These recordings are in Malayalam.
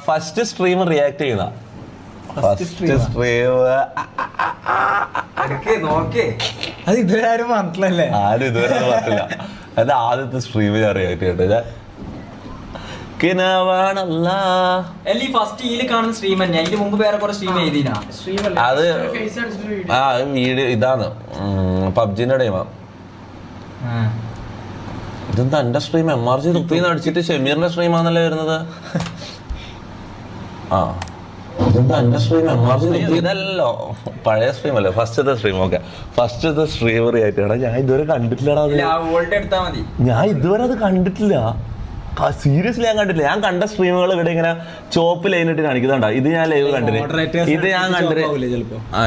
ഫസ്റ്റ് സ്ട്രീം റിയാക്ട് ചെയ്യുന്ന ഫസ്റ്റ് സ്ട്രീം അത് ഇതുവരെ ആരും പറഞ്ഞിട്ടില്ലല്ലേ? ആരും ഇതുവരെ പറഞ്ഞില്ല. അത് ആദ്യത്തെ സ്ട്രീം ഞാൻ റിയാക്ട് ചെയ്തിട്ട് അത് വീഡിയോ ഇതാണ് പബ്ജിന്റെ ടൈമാ. ഇതെന്താ എന്റെ സ്ട്രീം MRG തുപ്പിന്ന് അടിച്ചിട്ട് ഷമീറിന്റെ സ്ട്രീമാന്നല്ലേ വരുന്നത്? ആ ഇതെന്താ എന്റെ സ്ട്രീം MRG ഇതല്ലോ പഴയ സ്ട്രീം അല്ലേ? ഫസ്റ്റത്തെ സ്ട്രീം. ഓക്കെ, ഫസ്റ്റത്തെ സ്ട്രീം റിയാക്ട്. ഞാൻ ഇതുവരെ കണ്ടിട്ടില്ലടാ. ഞാൻ ഇതുവരെ അത് കണ്ടിട്ടില്ല. സീരിയസ്ലി ഞാൻ കണ്ടിട്ടില്ല. ഞാൻ കണ്ട സ്ട്രീമുകൾ ഇവിടെ ഇങ്ങനെ ചോപ്പ് ലൈനിട്ട് കാണിക്കുന്നുണ്ടോ? ഇത് ഞാൻ ലൈവ് കണ്ടില്ല. ഇത് ഞാൻ കണ്ടിട്ട്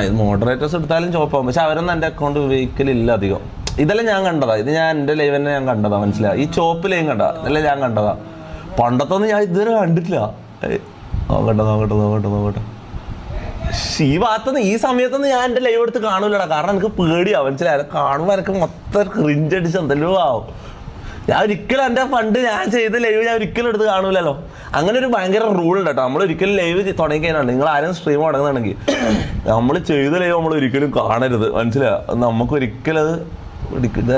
ഇത് മോഡറേറ്റേഴ്സ് എടുത്താലും ചോപ്പാവും. പക്ഷെ അവരൊന്നും എന്റെ അക്കൗണ്ട് ഉപയോഗിക്കലില്ല അധികം. ഇതെല്ലാം ഞാൻ കണ്ടതാ. ഇത് ഞാൻ എന്റെ ലൈവ് തന്നെ ഞാൻ കണ്ടതാ. മനസ്സിലായി? ഈ ചോപ്പ് ലൈൻ കണ്ട ഇതെല്ലാം ഞാൻ കണ്ടതാ. പണ്ടത്തൊന്നും ഞാൻ ഇതുവരെ കണ്ടിട്ടില്ല. നോക്കട്ടെ ഈ ഭാഗത്തുനിന്ന് ഈ സമയത്തൊന്നും ഞാൻ എന്റെ ലൈവ് എടുത്ത് കാണൂലടാ. കാരണം എനിക്ക് പേടിയാ. മനസ്സിലായി? കാണുമ്പോൾ എനിക്ക് മൊത്തം ക്രിഞ്ച് അടിച്ച് എന്തെല്ലോ ആവും. ഞാൻ ഒരിക്കലും എൻ്റെ പണ്ട് ഞാൻ ചെയ്ത ലൈവ് ഞാൻ ഒരിക്കലും എടുത്ത് കാണൂലല്ലോ. അങ്ങനെ ഒരു ഭയങ്കര റൂൾ ഉണ്ട് കേട്ടോ. നമ്മൾ ഒരിക്കലും ലൈവ് തുടങ്ങി കഴിഞ്ഞാൽ നിങ്ങൾ ആരും സ്ട്രീം തുടങ്ങുന്നുണ്ടെങ്കിൽ നമ്മൾ ചെയ്ത ലൈവ് നമ്മൾ ഒരിക്കലും കാണരുത്. മനസ്സിലായോ? നമുക്ക് ഒരിക്കലും അത്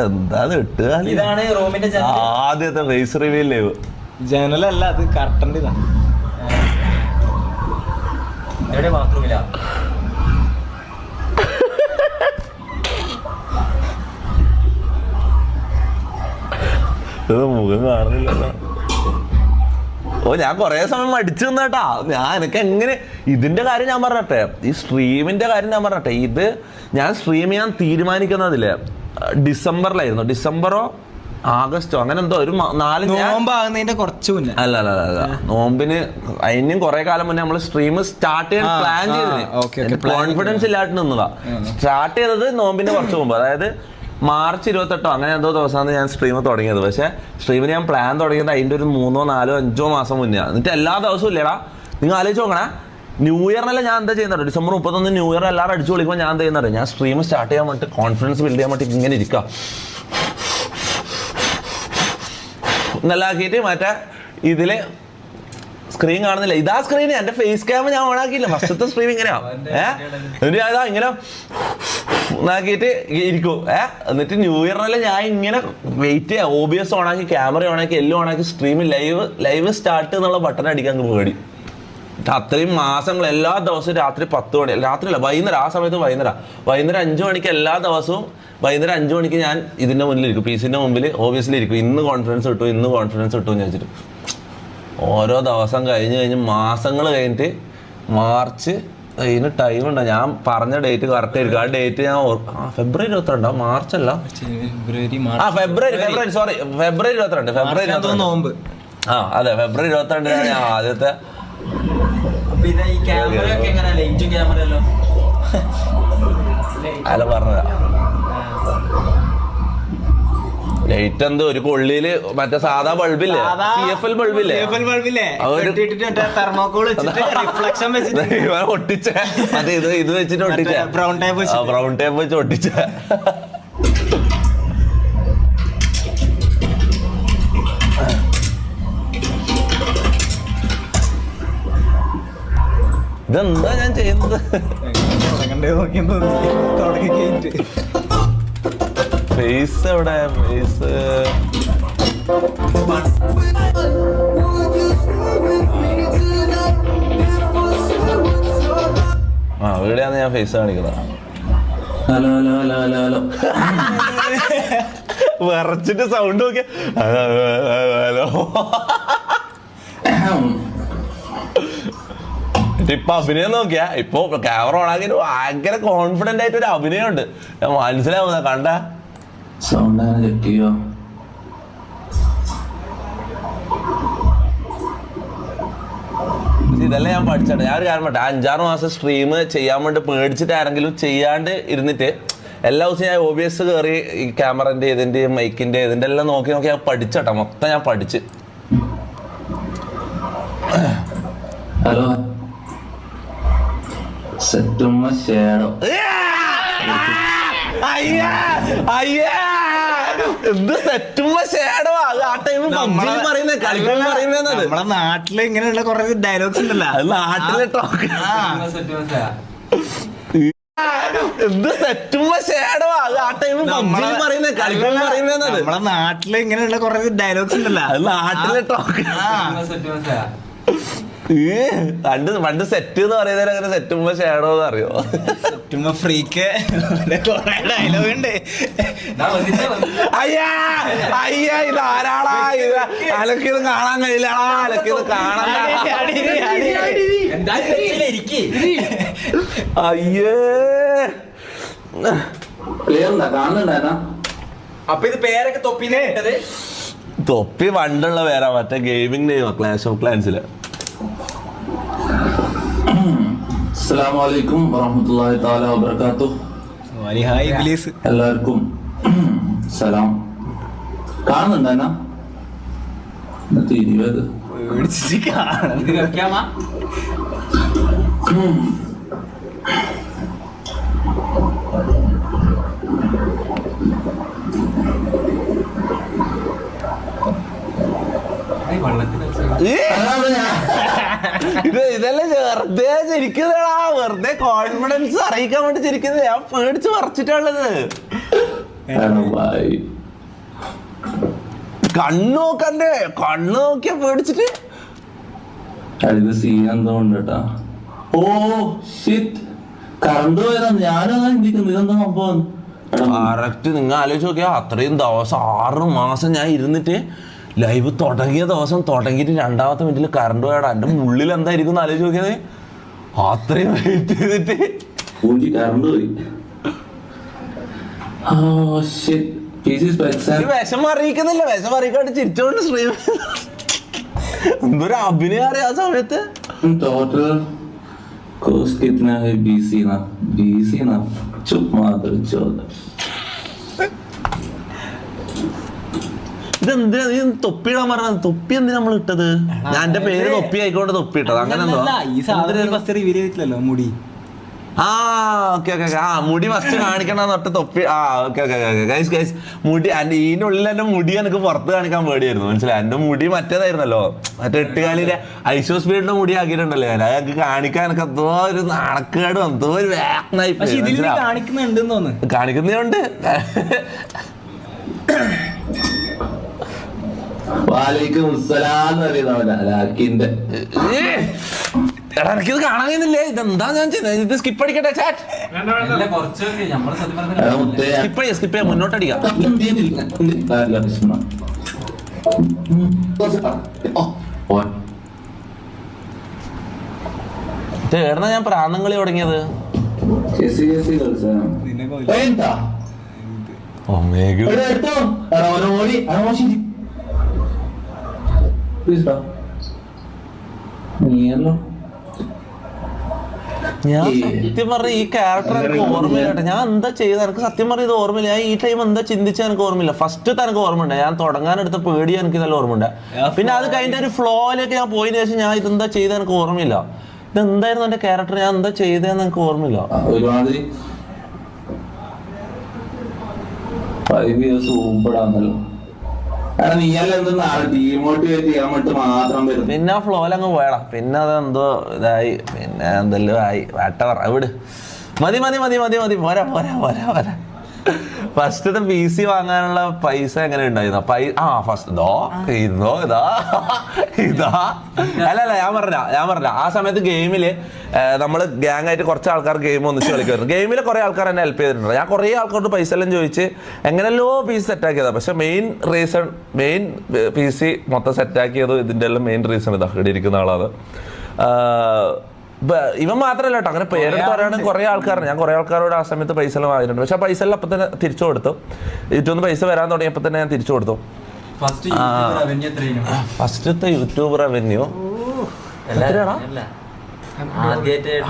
എന്താ ഇട്ടുക. ആദ്യത്തെ ഫേസ് റിവീൽ ലൈവ് ജനലല്ല, അത് കർട്ടൻ്റെ ഇതാണ്. മുഖം കാണുന്നില്ലല്ലോ. ഞാൻ കൊറേ സമയം മടിച്ചു നിന്നേട്ടാ. എനിക്ക് എങ്ങനെ ഇതിന്റെ കാര്യം ഞാൻ പറഞ്ഞട്ടെ, ഈ സ്ട്രീമിന്റെ കാര്യം ഞാൻ പറഞ്ഞട്ടെ. ഇത് ഞാൻ സ്ട്രീം ചെയ്യാൻ തീരുമാനിക്കുന്നതില്ലേ ഡിസംബറിലായിരുന്നു. ഡിസംബറോ ആഗസ്റ്റോ അങ്ങനെ എന്തോ ഒരു 4 കുറച്ച് മുന്നേ. അല്ല നോമ്പിന് അതിനും കുറെ കാലം മുന്നേ നമ്മൾ സ്ട്രീം സ്റ്റാർട്ട് ചെയ്യാൻ പ്ലാൻ ചെയ്തത്. കോൺഫിഡൻസ് ഇല്ലാട്ട് നിന്നതാ. സ്റ്റാർട്ട് ചെയ്തത് നോമ്പിന്റെ കുറച്ച് മുമ്പ്, അതായത് മാർച്ച് 28 അങ്ങനെ എന്തോ ദിവസമാണ് ഞാൻ സ്ട്രീം തുടങ്ങിയത്. പക്ഷെ സ്ട്രീമിന് ഞാൻ പ്ലാൻ തുടങ്ങിയത് അതിൻ്റെ ഒരു 3, 4, 5 മാസം മുന്നേ. എന്നിട്ട് എല്ലാ ദിവസവും ഇല്ലടാ. നിങ്ങൾ ആലോചിച്ച് നോക്കണേ, ന്യൂ ഇയറിനല്ല ഞാൻ എന്താ ചെയ്യുന്നത്? ഡിസംബർ 31 ന്യൂ ഇയർ എല്ലാവരും അടിച്ചു വിളിക്കുമ്പോൾ ഞാൻ ചെയ്യുന്നത്, ഞാൻ സ്ട്രീം സ്റ്റാർട്ട് ചെയ്യാൻ വേണ്ടിയിട്ട് കോൺഫിഡൻസ് ബിൽഡ് ചെയ്യാൻ വേണ്ടിയിട്ട് ഇങ്ങനെ ഇരിക്കുക നല്ലാക്കിയിട്ട്. മറ്റേ ഇതില് സ്ക്രീൻ കാണുന്നില്ല. ഇതാ സ്ക്രീൻ. എന്റെ ഫേസ് ക്യാമറ ഞാൻ ഓണാക്കിയില്ല. ഫസ്റ്റത്തെ സ്ട്രീം ഇങ്ങനെയാ. എന്നിട്ട് ഞാൻ ഇങ്ങനെ ഓണാക്കിയിട്ട് ഇരിക്കും. എന്നിട്ട് ന്യൂ ഇയറിനെല്ലാം ഞാൻ ഇങ്ങനെ വെയിറ്റ് ചെയ്യാം. OBS ഓണാക്കി, ക്യാമറ ഓണാക്കി, എല്ലാം ഓണാക്കി സ്ട്രീമിൽ ലൈവ് സ്റ്റാർട്ട് എന്നുള്ള ബട്ടൺ അടിക്കാൻ പേടി. അത്രയും മാസങ്ങൾ എല്ലാ ദിവസവും രാത്രി 10 മണി, രാത്രിയല്ല വൈകുന്നേരം, ആ സമയത്ത് വൈകുന്നേരം 5 മണിക്ക് എല്ലാ ദിവസവും വൈകുന്നേരം 5 മണിക്ക് ഞാൻ ഇതിന്റെ മുന്നിലിരിക്കും, പീസിന്റെ മുമ്പിൽ OBSലിരിക്കും. ഇന്ന് കോൺഫിഡൻസ് കിട്ടും എന്ന് വെച്ചിട്ട് ഓരോ ദിവസം കഴിഞ്ഞ് മാസങ്ങൾ കഴിഞ്ഞിട്ട് മാർച്ച് അതിന് ടൈം ഉണ്ടോ? ഞാൻ പറഞ്ഞ ഡേറ്റ് കറക്റ്റ് ആയിരിക്കും. ആ ഡേറ്റ് ഞാൻ ഫെബ്രുവരി 22, മാർച്ച് അല്ല, ഫെബ്രുവരി സോറി, ഫെബ്രുവരി 22. അതെ, ഫെബ്രുവരി 22 ഞാൻ ആദ്യത്തെ. അല്ല പറഞ്ഞതാ. ലൈറ്റ് എന്ത് ഒരു കൊള്ളിയില് മറ്റേ സാധാ ബൾബില്ലേ, CFL ബൾബില്ലേ, ഒട്ടിച്ച മറ്റേ ഇത് വെച്ചിട്ട് ഒട്ടിച്ച ബ്രൗൺ ടേപ്പ് വെച്ച് ഒട്ടിച്ച. ഇതെന്താ ഞാൻ ചെയ്യുന്നത്? ഫേസ് എവിടെ? ഫേസ് ഇവിടെയാണ് ഞാൻ ഫേസ് കാണിക്കുന്നത്. Hello hello hello hello hello വിറച്ചിട്ട് സൗണ്ട് നോക്കിയ ഹലോ. ഇപ്പൊ അഭിനയം നോക്കിയാ, ഇപ്പൊ ക്യാമറ ഓണാക്കി ഭയങ്കര കോൺഫിഡന്റ് ആയിട്ട് ഒരു അഭിനയമുണ്ട്. ഞാൻ മനസ്സിലാവുന്ന കണ്ട സൗണ്ട് ചെക്ക് ചെയ്യോ? ഇതെല്ലാം ഞാൻ പഠിച്ചാണ്. ഞാൻ ഒരു കാര്യം പറ്റേ 5-6 മാസം സ്ട്രീം ചെയ്യാൻ വേണ്ടി പേടിച്ചിട്ട് ആരെങ്കിലും ചെയ്യാണ്ട് ഇരുന്നിട്ട് എല്ലാ ദിവസവും ഞാൻ OBS കയറി ഈ ക്യാമറന്റെ ഇതിന്റെ മൈക്കിന്റെ ഇതിന്റെ എല്ലാം നോക്കി ഞാൻ പഠിച്ചട്ടെ. മൊത്തം ഞാൻ പഠിച്ച്. ഹലോ സെറ്റുമ്മ ഷേഡോ. എന്ത് സെറ്റുമ്പോ ഷേഡോ അത് ആ ടൈം പറയുന്നത് കളിക്കാൻ പറയുന്നത് നമ്മളെ നാട്ടില് ഇങ്ങനെയുള്ള കുറെ ഡയലോഗ്സ് ഉണ്ടല്ലോ അത് നാട്ടിലെ ടോക്ക് എന്ത് സെറ്റുമ്പോ ഷേഡോ അത് ആ ടൈം പറയുന്നത് കളിക്കാൻ പറയുന്നത് നമ്മളെ നാട്ടില് ഇങ്ങനെയുള്ള കുറെ ഡയലോഗ്സ് ഉണ്ടല്ലോ അത് നാട്ടിലെ ടോക്ക് പണ്ട് സെറ്റ് എന്ന് പറയുന്നത് അങ്ങനെ സെറ്റുമ്പോ ഷേഡോ എന്ന് അറിയോ ചുമ്മാ ഫ്രീക്ക് കൊറേ ഡയലോഗ് ഉണ്ട് അയ്യാ അയ്യാ ഇത് ആരാളാ ഇത് അലക്കിത് കാണാൻ കഴിയില്ലടാ അലക്കിത് കാണാൻ അയ്യേ അപ്പൊ ഇത് പേരൊക്കെ തൊപ്പിന്നേ തൊപ്പി പണ്ടുള്ള പേരാ മറ്റേ ഗെയിമിംഗ് നെയ്മ ക്ലാഷ് ഓഫ് ക്ലാൻസില് അസ്സലാമലൈക്കും വറഹ്മത്തുള്ളാഹി തആല വബറകാതുഹു. ഹായ് ഇബ്ലീസ്. എല്ലാവർക്കും സലാം. കാണുന്നുണ്ടോ എന്നാ? ഇരുപത് ഇതെല്ലാം വെറുതെ ചിരിക്കുന്നതാ വെറുതെ കോൺഫിഡൻസ് അറിയിക്കാൻ വേണ്ടി ചിരിക്കുന്നത് ഞാൻ പേടിച്ച് പറിച്ചിട്ടുള്ളത് കണ്ണോക്കണ്ടേ കണ്ണ് നോക്കിയാ പേടിച്ചിട്ട് ഇത് സീൻ എന്തോ ഉണ്ട് കേട്ടാ. ഓ ഷിറ്റ് കറണ്ട് പോയതാ. ഞാനതാ ചിന്തിക്കുന്നത് ഇതെന്താ സംഭവം. കറക്റ്റ് നിങ്ങൾ ആലോചിച്ച് നോക്കിയാ അത്രയും ദിവസം 6 മാസം ഞാൻ ഇരുന്നിട്ട് ലൈവ് തുടങ്ങിയ ദിവസം തുടങ്ങിയിട്ട് 2ാമത്തെ മിനിറ്റിൽ കറണ്ട് പോയാടാ എൻ്റെ ഉള്ളിൽ എന്തായിരിക്കും എന്ന് ആലോചിച്ച് നോക്കിയത്. അത്രയും വെയിറ്റ് ചെയ്തിട്ട് കറണ്ട് പോയി. വിഷം അറിയിക്കുന്നില്ല വിഷം അറിയിക്കാണ്ട് ചിരിച്ചോണ്ട് സ്ട്രീം എന്തൊരു അഭിനയം അറിയാം ആ സമയത്ത്. टोटल कोस्ट कितना है? बीसी ना चुप माधुर चौदह. ഇതെന്തിനാ നീ തൊപ്പിയിടാൻ പറഞ്ഞത്? തൊപ്പി എന്തിനാ നമ്മൾ ഇട്ടത്? ഞാൻ എന്റെ പേര് തൊപ്പി ആയിക്കോണ്ട് തൊപ്പി ഇട്ടത് അങ്ങനെ എന്തോ. ഈ സാധനം ഫസ്റ്റ് റിവീൽ ചെയ്തിട്ടില്ലല്ലോ മുടി. ആ ഓക്കെ ഓക്കെ ആ മുടി ഫസ്റ്റ് കാണിക്കണം തൊട്ട് തൊപ്പി. ആ okay okay okay guys guys മുടി ഇതിനുള്ളിൽ എന്റെ മുടി എനിക്ക് പുറത്ത് കാണിക്കാൻ പേടിയായിരുന്നു. മനസ്സിലായി എന്റെ മുടി മറ്റേതായിരുന്നല്ലോ മറ്റേ 8 ഐശോ സ്പീഡിന്റെ മുടി ആക്കിയിട്ടുണ്ടല്ലോ ഞാൻ. അതൊക്കെ കാണിക്കാൻ എനിക്ക് എന്തോ ഒരു നാണക്കേടും എന്തോ ഒരു വേഗനായി കാണിക്കുന്നുണ്ട്. വാലൈക്കും അസ്സലാം ലാക്കിന്റെ എടാ എനിക്കിത് കാണാനില്ലേ? ഇതെന്താ ഞാൻ ചെയ്യുന്നത്? ഇത് സ്കിപ്പ് അടിക്കട്ടെ ചാറ്റ്. സ്കിപ്പ് ചെയ്യാം മുന്നോട്ടടിക്കാം. ഏടന്നാ ഞാൻ പ്രാന്തം കളി തുടങ്ങിയത്? ഞാൻ സത്യം പറഞ്ഞ ഈ ക്യാരക്ടർ എനിക്ക് ഓർമ്മയില്ല. ഞാൻ എന്താ ചെയ്തത് എനിക്ക് സത്യം പറഞ്ഞ ഇത് ഓർമ്മയില്ല. ഞാൻ ഈ ടൈം എന്താ ചിന്തിച്ചാൽ എനിക്ക് ഓർമ്മയില്ല. ഫസ്റ്റ് എനിക്ക് ഓർമ്മയുണ്ട് ഞാൻ തുടങ്ങാനെടുത്ത പേടി എനിക്ക് നല്ല ഓർമ്മയുണ്ട്. പിന്നെ അത് കഴിഞ്ഞ ഒരു ഫ്ലോയിലേക്ക് ഞാൻ പോയതിനു ശേഷം ഞാൻ ഇതെന്താ ചെയ്ത എനിക്ക് ഓർമ്മയില്ല. ഇതെന്തായിരുന്നു എന്റെ ക്യാരക്ടർ, ഞാൻ എന്താ ചെയ്തതെന്ന് എനിക്ക് ഓർമ്മയില്ല. ഒരുമാതിരി 5 years സൂപ്പറാണല്ലോ. പിന്നെ ആ ഫ്ലോയിലങ്ങ് പോയടാ. പിന്നെ അതെന്തോ ഇതായി. പിന്നെ എന്തെല്ലോ ആയി. വേട്ടവർ അവിടെ മതി മതി മതി മതി മതി പോരാ പോരാ പോരാ പോരാ. ഫസ്റ്റത്തെ PC വാങ്ങാനുള്ള പൈസ എങ്ങനെ ഉണ്ടായിരുന്നു? ഫസ്റ്റ് ഇതാ അല്ല ഞാൻ പറഞ്ഞ ആ സമയത്ത് ഗെയിമില് നമ്മള് ഗ്യാങ് ആയിട്ട് കുറച്ച് ആൾക്കാർ ഗെയിം ഒന്നിച്ച് കളിക്കുമായിരുന്നു. ഗെയിമിൽ കുറെ ആൾക്കാർ എന്നെ ഹെൽപ്പ് ചെയ്തിട്ടുണ്ട്. ഞാൻ കുറേ ആൾക്കാരോട് പൈസ എല്ലാം ചോദിച്ച് എങ്ങനെയല്ലോ PC സെറ്റാക്കിയതാ. പക്ഷെ മെയിൻ PC മൊത്തം സെറ്റാക്കിയത് ഇതിന്റെ എല്ലാം മെയിൻ റീസൺ ഇതാ ഇവിടെ ഇരിക്കുന്ന ആളാണ്. ഇവൻ മാത്രമല്ല കേട്ടോ, അങ്ങനെ പേരെടുത്ത് പറയുകയാണെങ്കിൽ കുറേ ആൾക്കാരാണ്. ഞാൻ കുറേ ആൾക്കാരോട് ആ സമയത്ത് പൈസ എല്ലാം വാങ്ങിയിട്ടുണ്ട്. പക്ഷെ ആ പൈസ എല്ലാം അപ്പം തന്നെ തിരിച്ചു കൊടുത്തു. യൂട്യൂബിൽ പൈസ വരാൻ തുടങ്ങിയപ്പോൾ തന്നെ ഞാൻ തിരിച്ചു കൊടുത്തു. ഫസ്റ്റത്തെ യൂട്യൂബ് റവന്യൂ എത്രയാണോ?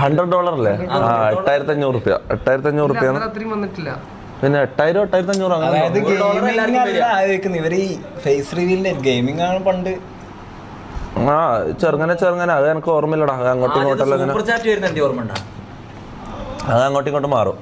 $100 അല്ലേ? 8500 റുപ്യ. 8500 റുപ്യ പിന്നെ 8000 8500 ഇവര് ഫേസ് റിവീലിന്റെ ഗെയിമിംഗ് ആണ് പണ്ട്. ചെറുങ്ങനെ അത് എനിക്ക് ഓർമ്മയില്ലടാ. അത് അങ്ങോട്ടും ഇങ്ങോട്ടും മാറും.